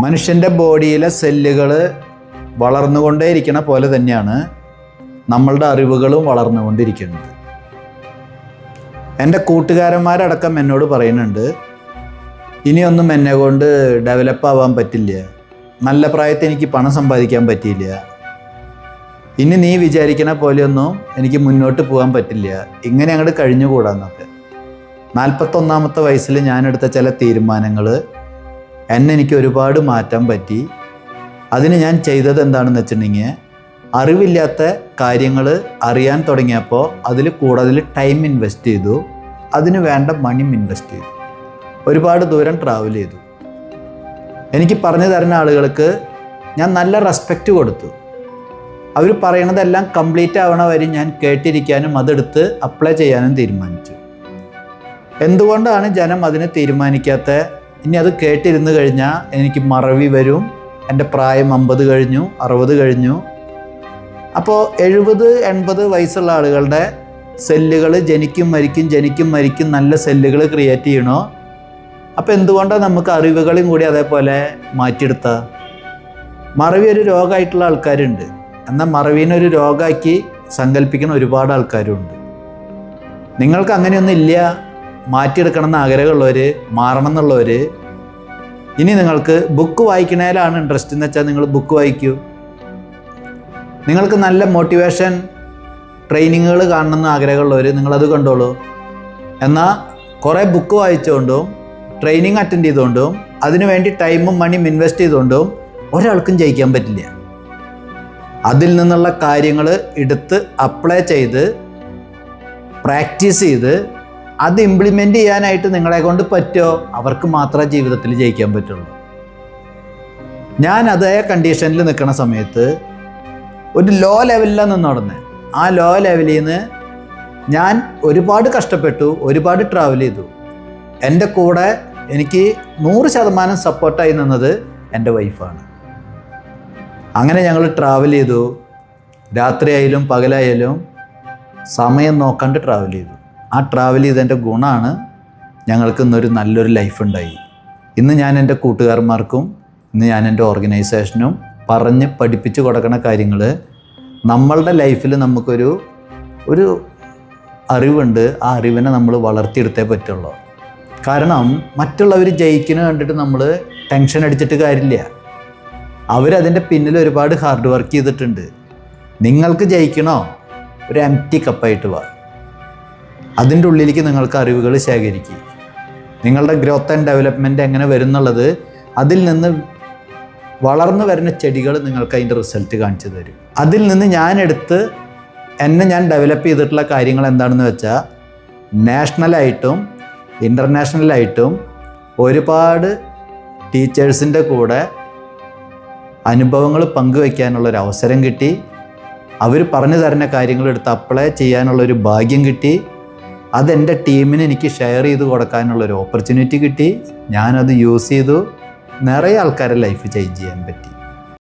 മനുഷ്യൻ്റെ ബോഡിയിലെ സെല്ലുകൾ വളർന്നുകൊണ്ടേയിരിക്കണ പോലെ തന്നെയാണ് നമ്മളുടെ അറിവുകളും വളർന്നുകൊണ്ടിരിക്കുന്നത്. എൻ്റെ കൂട്ടുകാരന്മാരടക്കം എന്നോട് പറയുന്നുണ്ട്, ഇനിയൊന്നും എന്നെ കൊണ്ട് ഡെവലപ്പ് ആവാൻ പറ്റില്ല, നല്ല പ്രായത്തിൽ എനിക്ക് പണം സമ്പാദിക്കാൻ പറ്റിയില്ല, ഇനി നീ വിചാരിക്കണ പോലെയൊന്നും എനിക്ക് മുന്നോട്ട് പോകാൻ പറ്റില്ല, ഇങ്ങനെ അങ്ങോട്ട് കഴിഞ്ഞുകൂടാന്നൊക്കെ. 41ാമത്തെ വയസ്സിൽ ഞാനെടുത്ത ചില തീരുമാനങ്ങൾ എനിക്ക് ഒരുപാട് മാറ്റാൻ പറ്റി. അതിന് ഞാൻ ചെയ്തത് എന്താണെന്ന് വെച്ചിട്ടുണ്ടെങ്കിൽ, അറിവില്ലാത്ത കാര്യങ്ങൾ അറിയാൻ തുടങ്ങിയപ്പോൾ അതിൽ കൂടുതൽ ടൈം ഇൻവെസ്റ്റ് ചെയ്തു, അതിന് വേണ്ട മണിയും ഇൻവെസ്റ്റ് ചെയ്തു, ഒരുപാട് ദൂരം ട്രാവൽ ചെയ്തു. എനിക്ക് പറഞ്ഞു തരുന്ന ആളുകൾക്ക് ഞാൻ നല്ല റെസ്പെക്റ്റ് കൊടുത്തു. അവർ പറയണതെല്ലാം കംപ്ലീറ്റ് ആവണ വരെ ഞാൻ കേട്ടിരിക്കാനും അതെടുത്ത് അപ്ലൈ ചെയ്യാനും തീരുമാനിച്ചു. എന്തുകൊണ്ടാണ് ജനം അതിന് തീരുമാനിക്കാത്ത? ഇനി അത് കേട്ടിരുന്ന് കഴിഞ്ഞാൽ എനിക്ക് മറവി വരും, എൻ്റെ പ്രായം 50 കഴിഞ്ഞു, 60 കഴിഞ്ഞു. അപ്പോൾ 70-80 വയസ്സുള്ള ആളുകളുടെ സെല്ലുകൾ ജനിക്കും മരിക്കും നല്ല സെല്ലുകൾ ക്രിയേറ്റ് ചെയ്യണോ? അപ്പോൾ എന്തുകൊണ്ടാണ് നമുക്ക് അറിവുകളും കൂടി അതേപോലെ മാറ്റിയെടുത്താൽ? മറവി ഒരു രോഗമായിട്ടുള്ള ആൾക്കാരുണ്ട്, എന്നാൽ മറവിനൊരു രോഗമാക്കി സങ്കല്പിക്കുന്ന ഒരുപാട് ആൾക്കാരുണ്ട്. നിങ്ങൾക്ക് അങ്ങനെയൊന്നും ഇല്ല, മാറ്റിയെടുക്കണം എന്ന് ആഗ്രഹമുള്ളവർ, മാറണം എന്നുള്ളവർ, ഇനി നിങ്ങൾക്ക് ബുക്ക് വായിക്കണേലാണ് ഇൻട്രസ്റ്റ് എന്ന് വെച്ചാൽ നിങ്ങൾ ബുക്ക് വായിക്കൂ. നിങ്ങൾക്ക് നല്ല മോട്ടിവേഷൻ ട്രെയിനിങ്ങുകൾ കാണണമെന്ന് ആഗ്രഹമുള്ളവർ നിങ്ങളത് കണ്ടോളൂ. എന്നാൽ കുറേ ബുക്ക് വായിച്ചുകൊണ്ടും ട്രെയിനിങ് അറ്റൻഡ് ചെയ്തുകൊണ്ടും അതിനുവേണ്ടി ടൈമും മണിയും ഇൻവെസ്റ്റ് ചെയ്തുകൊണ്ടും ഒരാൾക്കും ജയിക്കാൻ പറ്റില്ല. അതിൽ നിന്നുള്ള കാര്യങ്ങൾ എടുത്ത് അപ്ലൈ ചെയ്ത് പ്രാക്ടീസ് ചെയ്ത് അത് ഇംപ്ലിമെൻ്റ് ചെയ്യാനായിട്ട് നിങ്ങളെ കൊണ്ട് പറ്റുമോ? അവർക്ക് മാത്രമേ ജീവിതത്തിൽ ജയിക്കാൻ പറ്റുള്ളൂ. ഞാൻ അതേ കണ്ടീഷനിൽ നിൽക്കുന്ന സമയത്ത് ഒരു ലോ ലെവലിലാണ് നിന്നോടുന്നത്. ആ ലോ ലെവലിൽ നിന്ന് ഞാൻ ഒരുപാട് കഷ്ടപ്പെട്ടു, ഒരുപാട് ട്രാവൽ ചെയ്തു. എൻ്റെ കൂടെ എനിക്ക് 100% സപ്പോർട്ടായി നിന്നത് എൻ്റെ വൈഫാണ്. അങ്ങനെ ഞങ്ങൾ ട്രാവൽ ചെയ്തു. രാത്രിയായാലും പകലായാലും സമയം നോക്കാണ്ട് ട്രാവൽ ചെയ്തു. ആ ട്രാവൽ ചെയ്തതിൻ്റെ ഗുണമാണ് ഞങ്ങൾക്ക് ഇന്നൊരു നല്ലൊരു ലൈഫ് ഉണ്ടായി. ഇന്ന് ഞാൻ എൻ്റെ കൂട്ടുകാരന്മാർക്കും ഇന്ന് ഞാൻ എൻ്റെ ഓർഗനൈസേഷനും പറഞ്ഞ് പഠിപ്പിച്ച് കൊടുക്കുന്ന കാര്യങ്ങൾ നമ്മളുടെ ലൈഫിൽ നമുക്കൊരു അറിവുണ്ട്. ആ അറിവിനെ നമ്മൾ വളർത്തിയെടുത്തേ പറ്റുള്ളൂ. കാരണം മറ്റുള്ളവർ ജയിക്കുന്നത് കണ്ടിട്ട് നമ്മൾ ടെൻഷൻ അടിച്ചിട്ട് കാര്യമില്ല. അവരതിൻ്റെ പിന്നിൽ ഒരുപാട് ഹാർഡ് വർക്ക് ചെയ്തിട്ടുണ്ട്. നിങ്ങൾക്ക് ജയിക്കണോ? ഒരു എംപ്റ്റി കപ്പായിട്ട് വാ. അതിൻ്റെ ഉള്ളിലേക്ക് നിങ്ങൾക്ക് അറിവുകൾ ശേഖരിക്കുക. നിങ്ങളുടെ ഗ്രോത്ത് ആൻഡ് ഡെവലപ്മെൻറ്റ് എങ്ങനെ വരുന്നുള്ളത്, അതിൽ നിന്ന് വളർന്നു വരുന്ന ചെടികൾ നിങ്ങൾക്ക് അതിൻ്റെ റിസൾട്ട് കാണിച്ചു തരും. അതിൽ നിന്ന് ഞാൻ ഡെവലപ്പ് ചെയ്തിട്ടുള്ള കാര്യങ്ങൾ എന്താണെന്ന് വെച്ചാൽ, നാഷണലായിട്ടും ഇൻ്റർനാഷണലായിട്ടും ഒരുപാട് ടീച്ചേഴ്സിൻ്റെ കൂടെ അനുഭവങ്ങൾ പങ്കുവയ്ക്കാനുള്ളൊരു അവസരം കിട്ടി. അവർ പറഞ്ഞു തരുന്ന കാര്യങ്ങൾ എടുത്ത് അപ്ലൈ ചെയ്യാനുള്ളൊരു ഭാഗ്യം കിട്ടി. അതെൻ്റെ ടീമിന് എനിക്ക് ഷെയർ ചെയ്ത് കൊടുക്കാനുള്ളൊരു ഓപ്പർച്യൂണിറ്റി കിട്ടി. ഞാനത് യൂസ് ചെയ്തു. നിറയെ ആൾക്കാരെ ലൈഫ് ചേഞ്ച് ചെയ്യാൻ പറ്റി.